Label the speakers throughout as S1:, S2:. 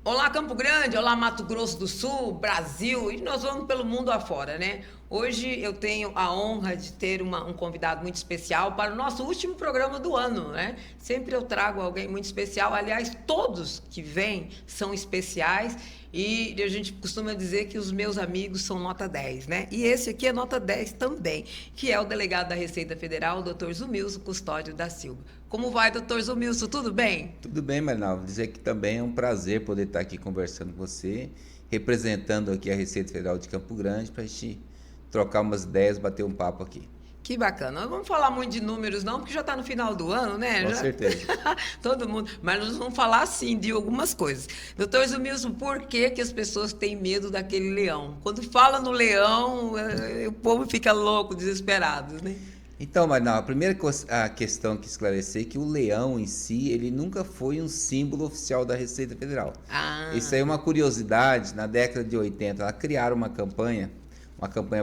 S1: Olá, Campo Grande, olá, Mato Grosso do Sul, Brasil, e nós vamos pelo mundo afora, né? Hoje eu tenho a honra de ter um convidado muito especial para o nosso último programa do ano, né? Sempre eu trago alguém muito especial, aliás, todos que vêm são especiais e a gente costuma dizer que os meus amigos são nota 10, né? E esse aqui é nota 10 também, que é o delegado da Receita Federal, o Dr. Zumilson Custódio da Silva. Como vai, Dr. Zumilson? Tudo bem?
S2: Tudo bem, Marinaldo. Vou dizer que também é um prazer poder estar aqui conversando com você, representando aqui a Receita Federal de Campo Grande, para a gente trocar umas ideias, bater um papo aqui.
S1: Que bacana. Não vamos falar muito de números não, porque já está no final do ano, né?
S2: Com certeza.
S1: Todo mundo. Mas nós vamos falar, sim, de algumas coisas. Doutor Zumilson, por que as pessoas têm medo daquele leão? Quando fala no leão, o povo fica louco, desesperado, né?
S2: Então, Marinaldo, a primeira questão que esclarecer é que o leão em si, ele nunca foi um símbolo oficial da Receita Federal. Isso aí é uma curiosidade. Na década de 80, ela criaram uma campanha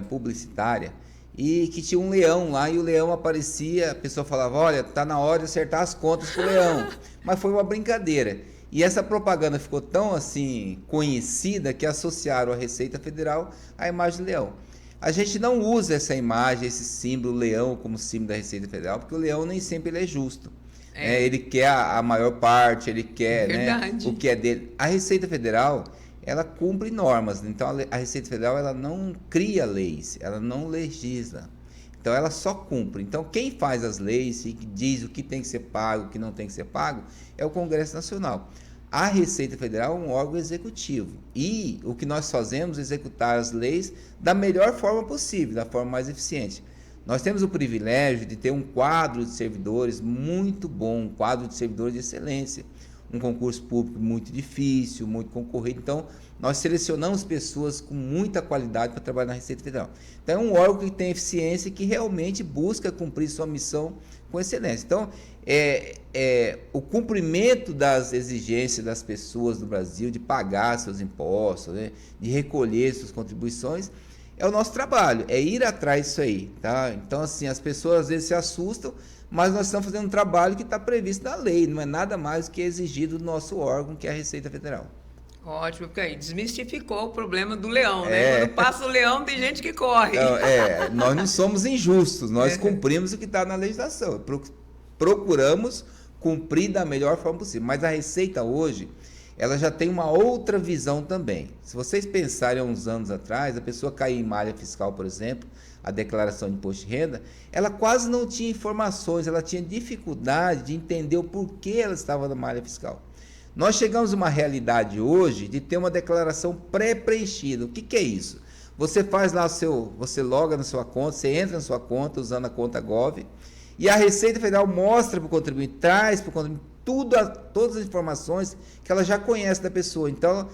S2: publicitária, e que tinha um leão lá, e o leão aparecia, a pessoa falava, olha, tá na hora de acertar as contas com o leão. Mas foi uma brincadeira. E essa propaganda ficou tão assim conhecida que associaram a Receita Federal à imagem do leão. A gente não usa essa imagem, esse símbolo, leão, como símbolo da Receita Federal, porque o leão nem sempre ele é justo. Ele quer a maior parte, ele quer, né, o que é dele. A Receita Federal, ela cumpre normas. Então, a Receita Federal, ela não cria leis, ela não legisla. Então, ela só cumpre. Então, quem faz as leis e diz o que tem que ser pago, o que não tem que ser pago, é o Congresso Nacional. A Receita Federal é um órgão executivo e o que nós fazemos é executar as leis da melhor forma possível, da forma mais eficiente. Nós temos o privilégio de ter um quadro de servidores muito bom, um quadro de servidores de excelência, um concurso público muito difícil, muito concorrido. Então, nós selecionamos pessoas com muita qualidade para trabalhar na Receita Federal. Então, é um órgão que tem eficiência e que realmente busca cumprir sua missão com excelência. Então, o cumprimento das exigências das pessoas do Brasil de pagar seus impostos, né, de recolher suas contribuições, é o nosso trabalho, é ir atrás disso aí, tá? Então, assim, as pessoas às vezes se assustam, mas nós estamos fazendo um trabalho que está previsto na lei, não é nada mais do que exigido do nosso órgão, que é a Receita Federal.
S1: Ótimo, porque aí desmistificou o problema do leão, né? Quando passa o leão, tem gente que corre.
S2: Então, nós não somos injustos, nós cumprimos o que está na legislação. Procuramos cumprir da melhor forma possível. Mas a Receita hoje, ela já tem uma outra visão também. Se vocês pensarem há uns anos atrás, a pessoa cair em malha fiscal, por exemplo, a declaração de imposto de renda, ela quase não tinha informações, ela tinha dificuldade de entender o porquê ela estava na malha fiscal. Nós chegamos a uma realidade hoje de ter uma declaração pré-preenchida. O que é isso? Você faz lá você loga na sua conta, você entra na sua conta usando a conta Gov, e a Receita Federal mostra para o contribuinte, traz para o contribuinte todas as informações que ela já conhece da pessoa. Então,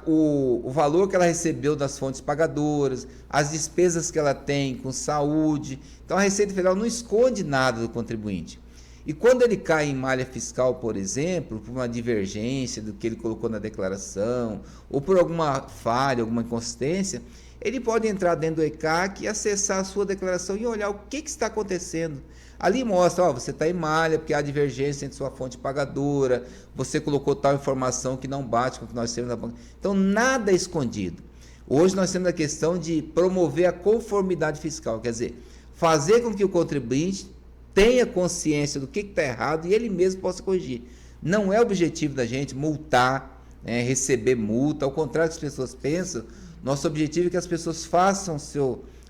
S2: o valor que ela recebeu das fontes pagadoras, as despesas que ela tem com saúde. Então, a Receita Federal não esconde nada do contribuinte. E quando ele cai em malha fiscal, por exemplo, por uma divergência do que ele colocou na declaração, ou por alguma falha, alguma inconsistência, ele pode entrar dentro do ECAC e acessar a sua declaração e olhar o que está acontecendo. Ali mostra, você está em malha porque há divergência entre sua fonte pagadora, você colocou tal informação que não bate com o que nós temos na banca. Então, nada é escondido. Hoje nós temos a questão de promover a conformidade fiscal, quer dizer, fazer com que o contribuinte tenha consciência do que está errado e ele mesmo possa corrigir. Não é objetivo da gente multar, receber multa, ao contrário do que as pessoas pensam, nosso objetivo é que as pessoas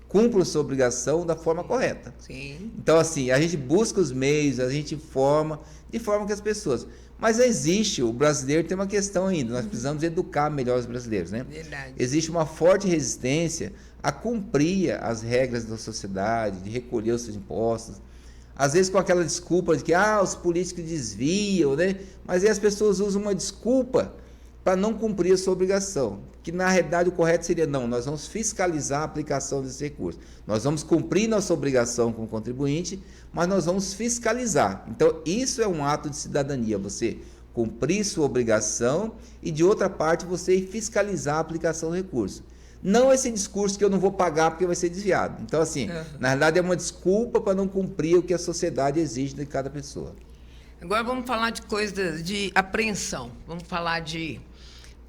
S2: cumpram sua obrigação da forma correta.
S1: Sim.
S2: Então, assim, a gente busca os meios, a gente informa, de forma que as pessoas... Mas o brasileiro tem uma questão ainda, nós precisamos educar melhor os brasileiros, né?
S1: Verdade.
S2: Existe uma forte resistência a cumprir as regras da sociedade, de recolher os seus impostos, às vezes com aquela desculpa de que os políticos desviam, né? Mas aí as pessoas usam uma desculpa para não cumprir a sua obrigação, que na realidade o correto seria, nós vamos fiscalizar a aplicação desse recurso, nós vamos cumprir nossa obrigação como contribuinte, mas nós vamos fiscalizar. Então isso é um ato de cidadania, você cumprir sua obrigação e, de outra parte, você fiscalizar a aplicação do recurso. Não esse discurso que eu não vou pagar porque vai ser desviado. Então, assim, na verdade é uma desculpa para não cumprir o que a sociedade exige de cada pessoa.
S1: Agora vamos falar de coisas de apreensão. Vamos falar de...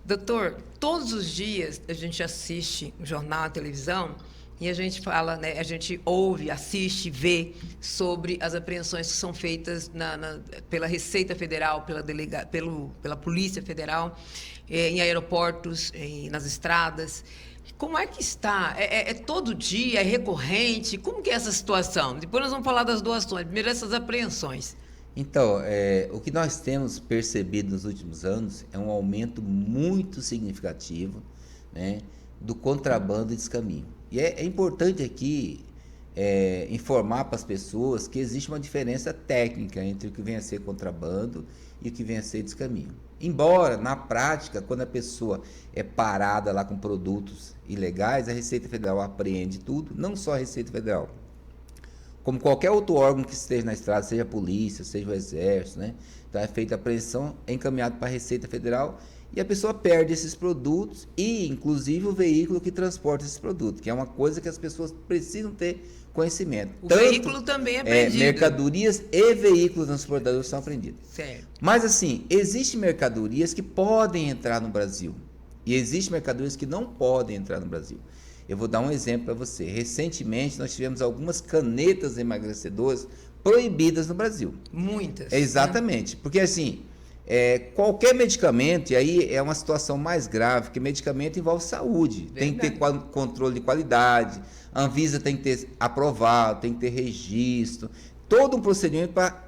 S1: Doutor, todos os dias a gente assiste o jornal, a televisão, e a gente fala, né, a gente ouve, assiste, vê sobre as apreensões que são feitas pela Receita Federal, pela Polícia Federal, em aeroportos, nas estradas. Como é que está? É todo dia? É recorrente? Como que é essa situação? Depois nós vamos falar das doações. Primeiro, essas apreensões.
S2: Então, o que nós temos percebido nos últimos anos é um aumento muito significativo, né, do contrabando e descaminho. E é importante aqui informar para as pessoas que existe uma diferença técnica entre o que vem a ser contrabando e o que vem a ser descaminho. Embora, na prática, quando a pessoa é parada lá com produtos ilegais, a Receita Federal apreende tudo, não só a Receita Federal, como qualquer outro órgão que esteja na estrada, seja a polícia, seja o exército, né? Então é feita a apreensão, é encaminhado para a Receita Federal e a pessoa perde esses produtos e, inclusive, o veículo que transporta esses produtos, que é uma coisa que as pessoas precisam ter conhecimento.
S1: O veículo também é apreendido.
S2: Mercadorias e veículos transportadores são apreendidos.
S1: Certo.
S2: Mas, assim, existem mercadorias que podem entrar no Brasil e existem mercadorias que não podem entrar no Brasil. Eu vou dar um exemplo para você. Recentemente, nós tivemos algumas canetas emagrecedoras proibidas no Brasil.
S1: Muitas.
S2: Exatamente. Né? Porque, assim, qualquer medicamento, e aí é uma situação mais grave, porque medicamento envolve saúde. Verdade. Tem que ter controle de qualidade, a Anvisa tem que ter aprovado, tem que ter registro. Todo um procedimento para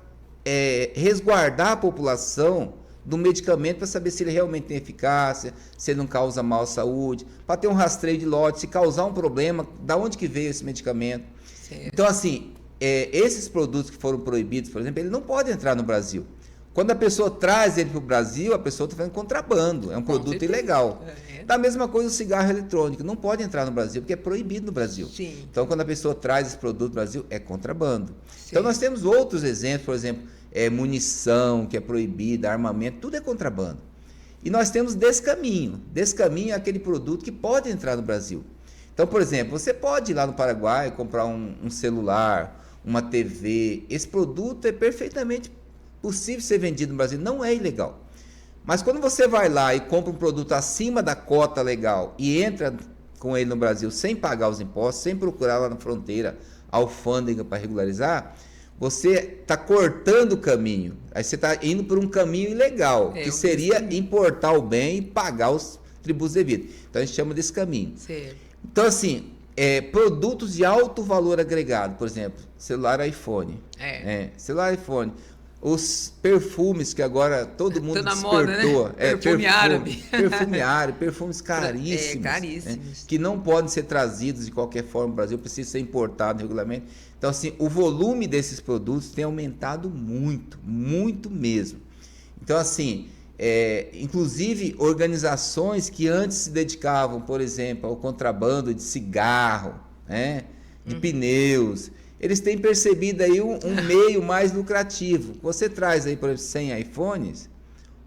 S2: resguardar a população do medicamento para saber se ele realmente tem eficácia, se ele não causa mal à saúde, para ter um rastreio de lote, se causar um problema, da onde que veio esse medicamento. Certo. Então, assim, esses produtos que foram proibidos, por exemplo, eles não podem entrar no Brasil. Quando a pessoa traz ele para o Brasil, a pessoa está fazendo contrabando, é um produto ilegal. Da mesma coisa o cigarro eletrônico, não pode entrar no Brasil, porque é proibido no Brasil.
S1: Sim.
S2: Então, quando a pessoa traz esse produto para o Brasil, é contrabando.
S1: Sim.
S2: Então, nós temos outros exemplos, por exemplo, munição, que é proibida, armamento, tudo é contrabando. E nós temos descaminho. Descaminho é aquele produto que pode entrar no Brasil. Então, por exemplo, você pode ir lá no Paraguai comprar um celular, uma TV. Esse produto é perfeitamente possível ser vendido no Brasil, não é ilegal. Mas quando você vai lá e compra um produto acima da cota legal e entra com ele no Brasil sem pagar os impostos, sem procurar lá na fronteira a alfândega para regularizar, você está cortando o caminho. Aí você está indo por um caminho ilegal, que seria importar o bem e pagar os tributos devidos. Então a gente chama desse caminho.
S1: Certo.
S2: Então, assim, produtos de alto valor agregado, por exemplo, celular iPhone. Celular iPhone. Os perfumes que agora todo mundo despertou. Moda, né?
S1: Perfume árabe.
S2: Perfume árabe, perfumes caríssimos.
S1: Caríssimos.
S2: Que não podem ser trazidos de qualquer forma no Brasil, precisa ser importado regularmente. Então, assim, o volume desses produtos tem aumentado muito, muito mesmo. Então, assim, inclusive organizações que antes se dedicavam, por exemplo, ao contrabando de cigarro, né, de pneus, eles têm percebido aí um meio mais lucrativo. Você traz aí, por exemplo, 100 iPhones,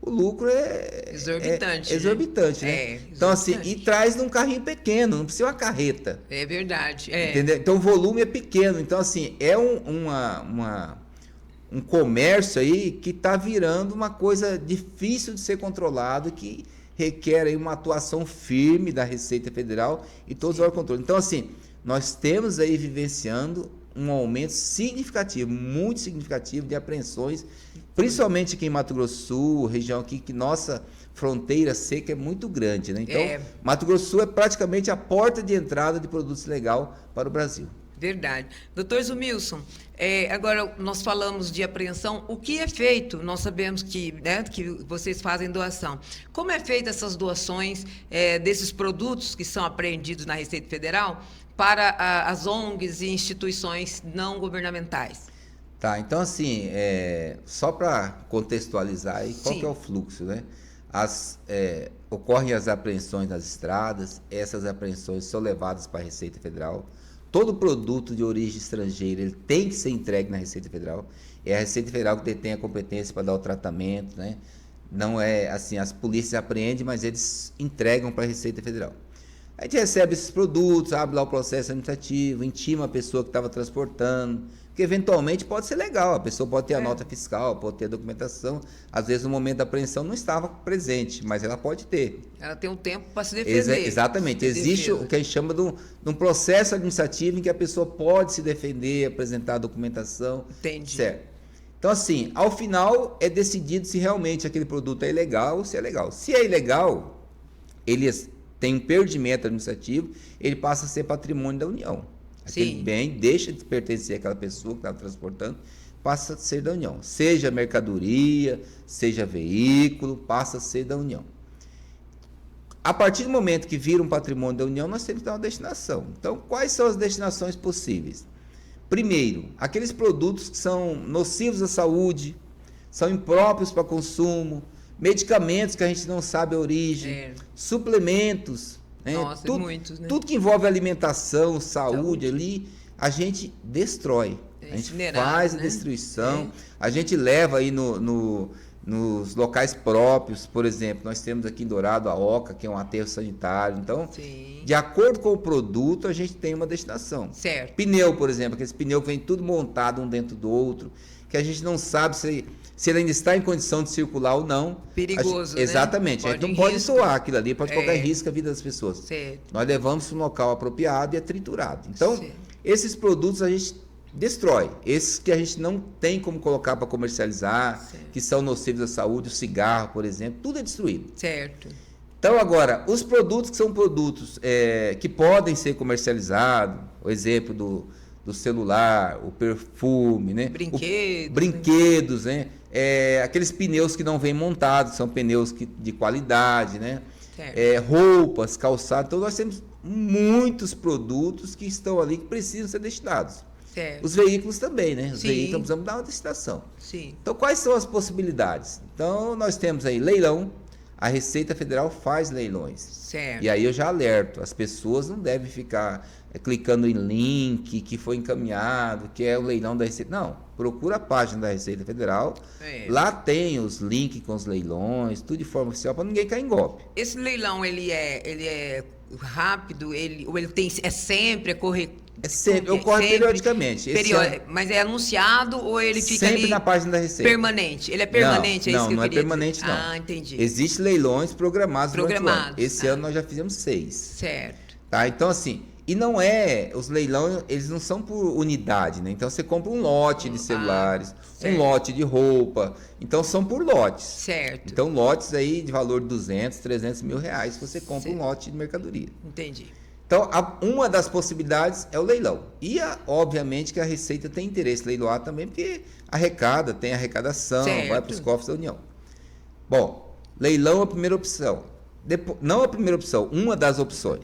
S2: o lucro é exorbitante. Exorbitante, né? Então, assim, e traz num carrinho pequeno, não precisa uma carreta.
S1: É verdade.
S2: Entendeu? Então, o volume é pequeno. Então, assim, é um comércio aí que está virando uma coisa difícil de ser controlado, que requer aí uma atuação firme da Receita Federal e todos os órgãos de controle. Então, assim, nós temos aí vivenciando um aumento significativo, muito significativo de apreensões, principalmente aqui em Mato Grosso do Sul, região aqui que nossa fronteira seca é muito grande, né? Então, Mato Grosso do Sul é praticamente a porta de entrada de produtos legal para o Brasil.
S1: Verdade. Doutor Zumilson, agora nós falamos de apreensão, o que é feito? Nós sabemos que vocês fazem doação. Como é feita essas doações desses produtos que são apreendidos na Receita Federal para as ONGs e instituições não governamentais?
S2: Tá, então assim, só para contextualizar aí, qual que é o fluxo, né? Ocorrem as apreensões nas estradas, essas apreensões são levadas para a Receita Federal. Todo produto de origem estrangeira ele tem que ser entregue na Receita Federal. É a Receita Federal que detém a competência para dar o tratamento, né, Não é assim, as polícias apreendem, mas eles entregam para a Receita Federal. A gente recebe esses produtos, abre lá o processo administrativo, intima a pessoa que estava transportando, porque eventualmente pode ser legal, a pessoa pode ter a nota fiscal, pode ter a documentação, às vezes no momento da apreensão não estava presente, mas ela pode ter.
S1: Ela tem um tempo para se defender.
S2: Exatamente, existe o que a gente chama de um processo administrativo em que a pessoa pode se defender, apresentar a documentação.
S1: Entendi.
S2: Certo. Então, assim, ao final é decidido se realmente aquele produto é ilegal ou se é legal. Se é ilegal, ele tem um perdimento administrativo, ele passa a ser patrimônio da União. Aquele bem deixa de pertencer àquela pessoa que estava transportando, passa a ser da União. Seja mercadoria, seja veículo, passa a ser da União. A partir do momento que vira um patrimônio da União, nós temos que dar uma destinação. Então, quais são as destinações possíveis? Primeiro, aqueles produtos que são nocivos à saúde, são impróprios para consumo, medicamentos que a gente não sabe a origem, suplementos, né?
S1: Nossa, muitos, né?
S2: Tudo que envolve alimentação, saúde ali, a gente destrói. A gente faz a destruição, a gente leva aí nos locais próprios, por exemplo, nós temos aqui em Dourado a OCA, que é um aterro sanitário. Então, de acordo com o produto, a gente tem uma destinação.
S1: Certo.
S2: Pneu, por exemplo, aqueles pneus que vem tudo montado um dentro do outro, que a gente não sabe se ele ainda está em condição de circular ou não.
S1: Perigoso, né?
S2: Exatamente. A gente não pode soar aquilo ali, pode colocar em risco a vida das pessoas.
S1: Certo.
S2: Nós levamos para um local apropriado e é triturado. Então, esses produtos a gente destrói. Esses que a gente não tem como colocar para comercializar, que são nocivos à saúde, o cigarro, por exemplo, tudo é destruído.
S1: Certo.
S2: Então, agora, os produtos que são produtos que podem ser comercializados, o exemplo do celular, o perfume, né? Brinquedos, né? Aqueles pneus que não vêm montados, são pneus de qualidade, né? Roupas, calçados. Então, nós temos muitos produtos que estão ali que precisam ser destinados.
S1: Certo.
S2: Os veículos também, né? Os veículos precisamos dar uma destinação.
S1: Sim.
S2: Então, quais são as possibilidades? Então, nós temos aí leilão. A Receita Federal faz leilões.
S1: Certo.
S2: E aí eu já alerto, as pessoas não devem ficar clicando em link que foi encaminhado, que é o leilão da Receita. Não, procura a página da Receita Federal. Lá tem os links com os leilões, tudo de forma oficial, para ninguém cair em golpe.
S1: Esse leilão, ele é rápido? Ou ele tem, sempre,
S2: ocorre periodicamente.
S1: Mas é anunciado ou ele fica
S2: sempre
S1: ali
S2: na página da Receita?
S1: Permanente. Ele é permanente,
S2: não, não é permanente,
S1: dizer.
S2: não.
S1: Ah, entendi.
S2: Existem leilões programados. Esse ano nós já fizemos 6.
S1: Certo.
S2: Tá? Então, assim, e não os leilões, eles não são por unidade, né? Então, você compra um lote de celulares, um lote de roupa. Então, são por lotes.
S1: Certo.
S2: Então, lotes aí de valor de 200, 300 mil reais, você compra um lote de mercadoria.
S1: Entendi.
S2: Então, uma das possibilidades é o leilão. E, obviamente, que a Receita tem interesse em leiloar também, porque arrecada, tem arrecadação, vai para os cofres da União. Bom, leilão é a primeira opção. Não a primeira opção, uma das opções.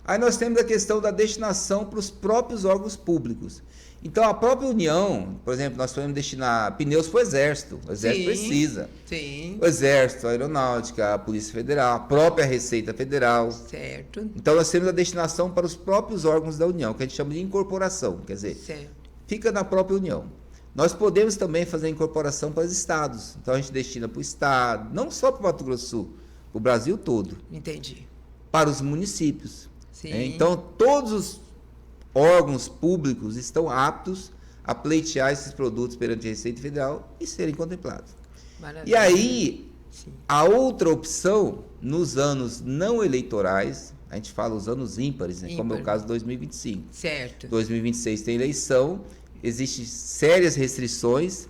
S2: Aí nós temos a questão da destinação para os próprios órgãos públicos. Então, a própria União, por exemplo, nós podemos destinar pneus para o Exército. O Exército precisa.
S1: Sim.
S2: O Exército, a Aeronáutica, a Polícia Federal, a própria Receita Federal.
S1: Certo.
S2: Então, nós temos a destinação para os próprios órgãos da União, que a gente chama de incorporação. Quer dizer, fica na própria União. Nós podemos também fazer a incorporação para os estados. Então, a gente destina para o estado, não só para o Mato Grosso do Sul, para o Brasil todo.
S1: Entendi.
S2: Para os municípios.
S1: Sim.
S2: Então, todos os órgãos públicos estão aptos a pleitear esses produtos perante a Receita Federal e serem contemplados. Maravilha. E aí, a outra opção, nos anos não eleitorais, a gente fala os anos ímpares, né, como é o caso de 2025.
S1: Certo.
S2: 2026 tem eleição, existem sérias restrições,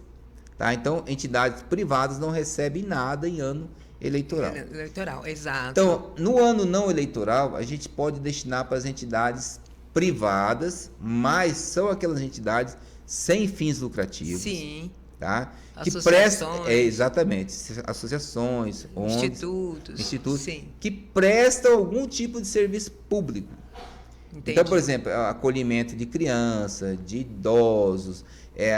S2: tá? Então, entidades privadas não recebem nada em ano eleitoral.
S1: Eleitoral, exato.
S2: Então, no ano não eleitoral, a gente pode destinar para as entidades privadas, mas são aquelas entidades sem fins lucrativos.
S1: Sim.
S2: Tá? Que
S1: associações.
S2: Exatamente. Associações, ONGs, institutos
S1: sim.
S2: que prestam algum tipo de serviço público.
S1: Entendi.
S2: Então, por exemplo, acolhimento de criança, de idosos,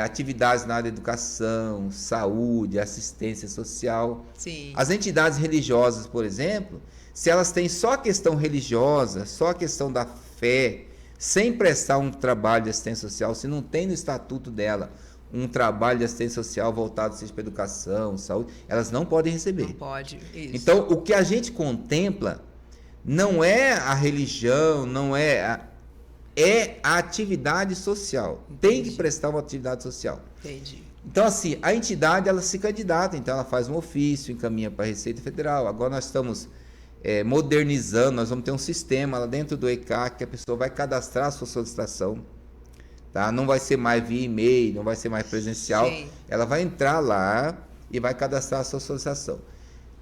S2: atividades na área da educação, saúde, assistência social.
S1: Sim.
S2: As entidades religiosas, por exemplo, se elas têm só a questão religiosa, só a questão da fé, sem prestar um trabalho de assistência social, se não tem no estatuto dela um trabalho de assistência social voltado seja para educação, saúde, elas não podem receber.
S1: Não pode, isso.
S2: Então, o que a gente contempla não é a religião, não é a atividade social.
S1: Entendi.
S2: Tem que prestar uma atividade social.
S1: Entendi.
S2: Então, assim, a entidade, ela se candidata, então ela faz um ofício, encaminha para a Receita Federal. Agora nós estamos modernizando, nós vamos ter um sistema lá dentro do ECAC que a pessoa vai cadastrar a sua solicitação. Tá? Não vai ser mais via e-mail, não vai ser mais presencial.
S1: Sim.
S2: Ela vai entrar lá e vai cadastrar a sua solicitação.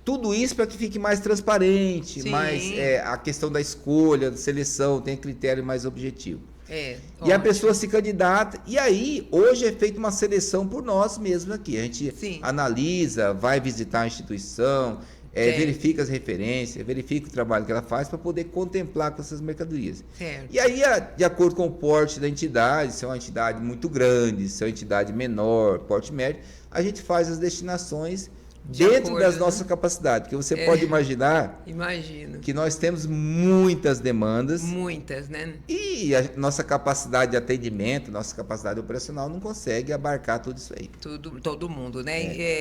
S2: Tudo isso para que fique mais transparente,
S1: Sim.
S2: mais a questão da escolha, da seleção, tem critério mais objetivo. E
S1: ótimo.
S2: a pessoa se candidata, e aí hoje é feita uma seleção por nós mesmos aqui. A gente
S1: Sim.
S2: analisa, vai visitar a instituição, verifica as referências, verifica o trabalho que ela faz para poder contemplar com essas mercadorias.
S1: Certo.
S2: E aí, de acordo com o porte da entidade, se é uma entidade muito grande, se é uma entidade menor, porte médio, a gente faz as destinações dentro das nossas capacidades, porque você pode imaginar que nós temos muitas demandas.
S1: Muitas, né?
S2: E a nossa capacidade de atendimento, nossa capacidade operacional não consegue abarcar tudo isso aí.
S1: Todo mundo, né?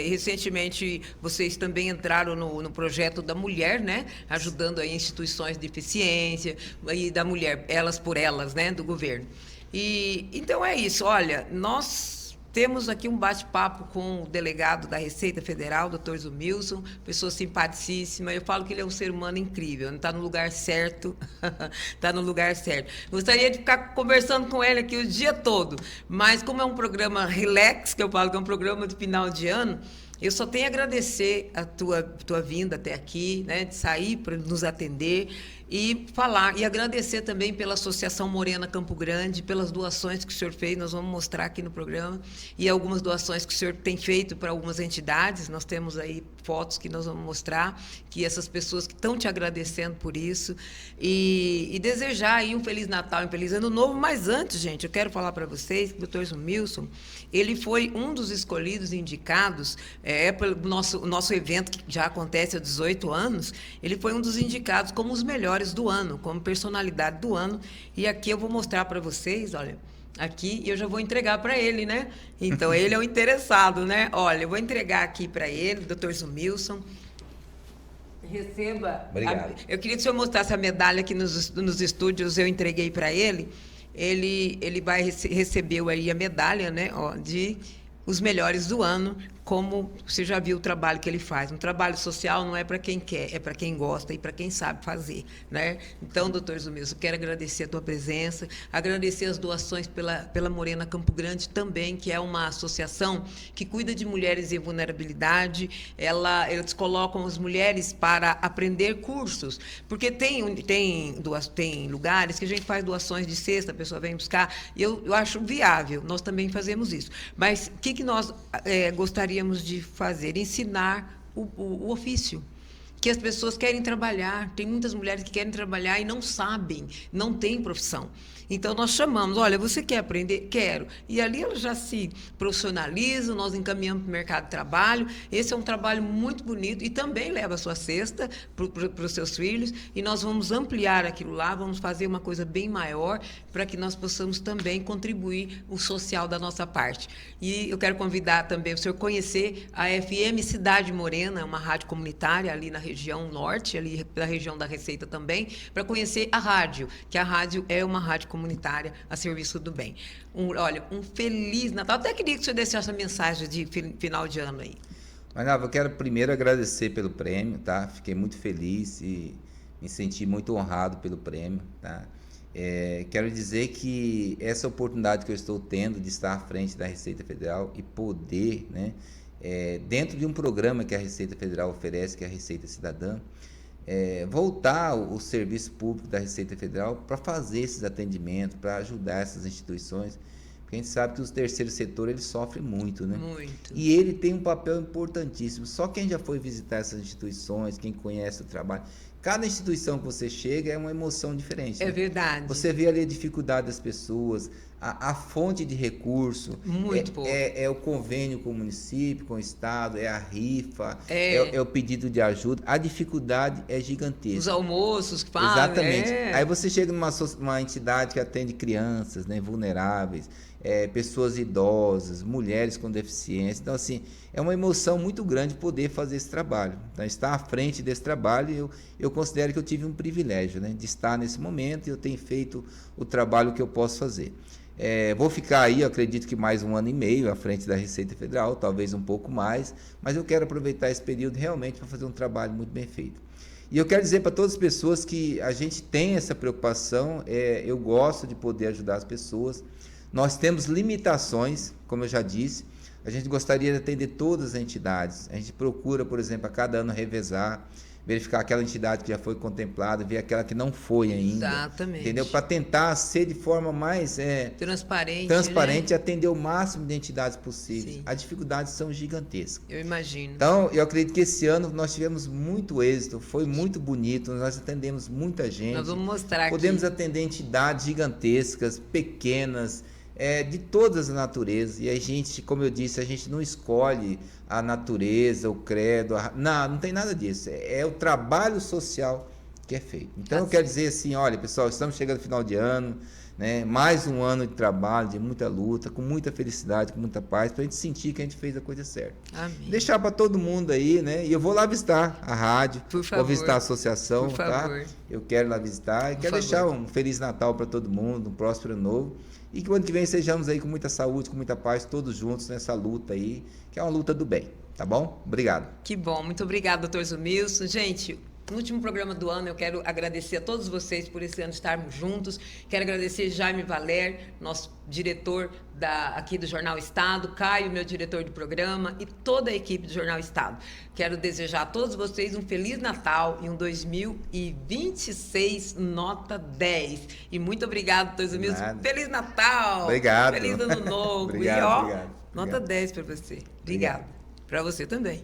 S1: Recentemente, vocês também entraram no projeto da mulher, né? Ajudando aí instituições de deficiência, e da mulher, elas por elas, né? Do governo. Então é isso, olha, nós temos aqui um bate-papo com o delegado da Receita Federal, Dr. Zumilson, pessoa simpaticíssima. Eu falo que ele é um ser humano incrível, está no lugar certo, está no lugar certo. Gostaria de ficar conversando com ele aqui o dia todo, mas como é um programa relax, que eu falo que é um programa de final de ano, eu só tenho a agradecer a tua vinda até aqui, né, de sair para nos atender e falar, e agradecer também pela Associação Morena Campo Grande, pelas doações que o senhor fez, nós vamos mostrar aqui no programa, e algumas doações que o senhor tem feito para algumas entidades, nós temos aí fotos que nós vamos mostrar, que essas pessoas que estão te agradecendo por isso, e desejar aí um Feliz Natal e um Feliz Ano Novo, mas antes, gente, eu quero falar para vocês que o Dr. Zumilson, ele foi um dos escolhidos, indicados, pelo nosso evento, que já acontece há 18 anos, ele foi um dos indicados como os melhores do ano, como personalidade do ano. E aqui eu vou mostrar para vocês, olha, aqui, e eu já vou entregar para ele, né? Então, ele é o interessado, né? Olha, eu vou entregar aqui para ele, Dr. Zumilson. Receba.
S2: Obrigado.
S1: Eu queria que o senhor mostrasse a medalha aqui nos estúdios, eu entreguei para ele. Ele vai receber aí a medalha, né? Ó, de os melhores do ano, como você já viu o trabalho que ele faz. Um trabalho social não é para quem quer, é para quem gosta e para quem sabe fazer, né? Então, doutor Zumilson, quero agradecer a tua presença, agradecer as doações pela Morena Campo Grande também, que é uma associação que cuida de mulheres em vulnerabilidade. Eles colocam as mulheres para aprender cursos, porque tem lugares que a gente faz doações de cesta, a pessoa vem buscar, e eu acho viável, nós também fazemos isso. Mas o que nós gostaríamos de fazer? Ensinar o ofício. Que as pessoas querem trabalhar, tem muitas mulheres que querem trabalhar e não sabem, não têm profissão. Então, nós chamamos, olha, você quer aprender? Quero. E ali elas já se profissionalizam, nós encaminhamos para o mercado de trabalho. Esse é um trabalho muito bonito e também leva a sua cesta para os seus filhos. E nós vamos ampliar aquilo lá, vamos fazer uma coisa bem maior para que nós possamos também contribuir o social da nossa parte. E eu quero convidar também o senhor a conhecer a FM Cidade Morena, uma rádio comunitária ali na região norte, ali da região da Receita também, para conhecer a rádio, que a rádio é uma rádio comunitária a serviço do bem. Olha, um Feliz Natal. Até queria que o senhor deixasse essa mensagem de final de ano aí.
S2: Mas, eu quero primeiro agradecer pelo prêmio, tá? Fiquei muito feliz e me senti muito honrado pelo prêmio, tá? Quero dizer que essa oportunidade que eu estou tendo de estar à frente da Receita Federal e poder, né, dentro de um programa que a Receita Federal oferece, que é a Receita Cidadã, voltar o serviço público da Receita Federal para fazer esses atendimentos, para ajudar essas instituições, porque a gente sabe que o terceiro setor ele sofre muito, né?
S1: Muito.
S2: E ele tem um papel importantíssimo. Só quem já foi visitar essas instituições, quem conhece o trabalho, cada instituição que você chega é uma emoção diferente.
S1: É
S2: né?
S1: verdade.
S2: Você vê ali a dificuldade das pessoas, a fonte de recurso
S1: muito pouco.
S2: É o convênio com o município, com o estado, é a rifa, é o pedido de ajuda. A dificuldade é gigantesca.
S1: Os almoços que fazem.
S2: Exatamente. Aí você chega numa entidade que atende crianças, né, vulneráveis, pessoas idosas, mulheres com deficiência. Então, assim, é uma emoção muito grande poder fazer esse trabalho. Então, estar à frente desse trabalho, eu considero que eu tive um privilégio, né, de estar nesse momento e eu tenho feito o trabalho que eu posso fazer. Vou ficar aí, eu acredito que mais 1 ano e meio à frente da Receita Federal, talvez um pouco mais, mas eu quero aproveitar esse período realmente para fazer um trabalho muito bem feito. E eu quero dizer para todas as pessoas que a gente tem essa preocupação, eu gosto de poder ajudar as pessoas. Nós temos limitações, como eu já disse, a gente gostaria de atender todas as entidades. A gente procura, por exemplo, a cada ano revezar, verificar aquela entidade que já foi contemplada, ver aquela que não foi ainda.
S1: Exatamente.
S2: Entendeu? Para tentar ser de forma mais transparente,
S1: né?
S2: E atender o máximo de entidades possíveis.
S1: Sim.
S2: As dificuldades são gigantescas.
S1: Eu imagino.
S2: Então, eu acredito que esse ano nós tivemos muito êxito, foi muito bonito, nós atendemos muita gente.
S1: Nós vamos mostrar
S2: Podemos
S1: aqui.
S2: atender entidades gigantescas, pequenas, de todas as naturezas. E a gente, como eu disse, a gente não escolhe a natureza, o credo, não tem nada disso. É o trabalho social que é feito. Então, eu quero dizer assim, olha, pessoal, estamos chegando no final de ano, né? Mais um ano de trabalho, de muita luta, com muita felicidade, com muita paz, para a gente sentir que a gente fez a coisa certa.
S1: Amém.
S2: Deixar para todo mundo aí, né? E eu vou lá visitar a rádio,
S1: Por favor.
S2: vou visitar a associação,
S1: Por favor.
S2: tá? Eu quero lá visitar e quero deixar um Feliz Natal para todo mundo, um próspero ano novo. E que o ano que vem sejamos aí com muita saúde, com muita paz, todos juntos nessa luta aí, que é uma luta do bem, tá bom? Obrigado.
S1: Que bom, muito obrigado, doutor Zumilson. Gente, no último programa do ano, eu quero agradecer a todos vocês por esse ano estarmos juntos. Quero agradecer Jaime Valer, nosso diretor aqui do Jornal Estado, Caio, meu diretor de programa, e toda a equipe do Jornal Estado. Quero desejar a todos vocês um Feliz Natal e um 2026 nota 10. E muito obrigado, doutor Zumilson. Feliz Natal!
S2: Obrigado.
S1: Feliz Ano Novo!
S2: Obrigado,
S1: e ó,
S2: obrigado.
S1: nota 10 para você. Obrigado. Para você também.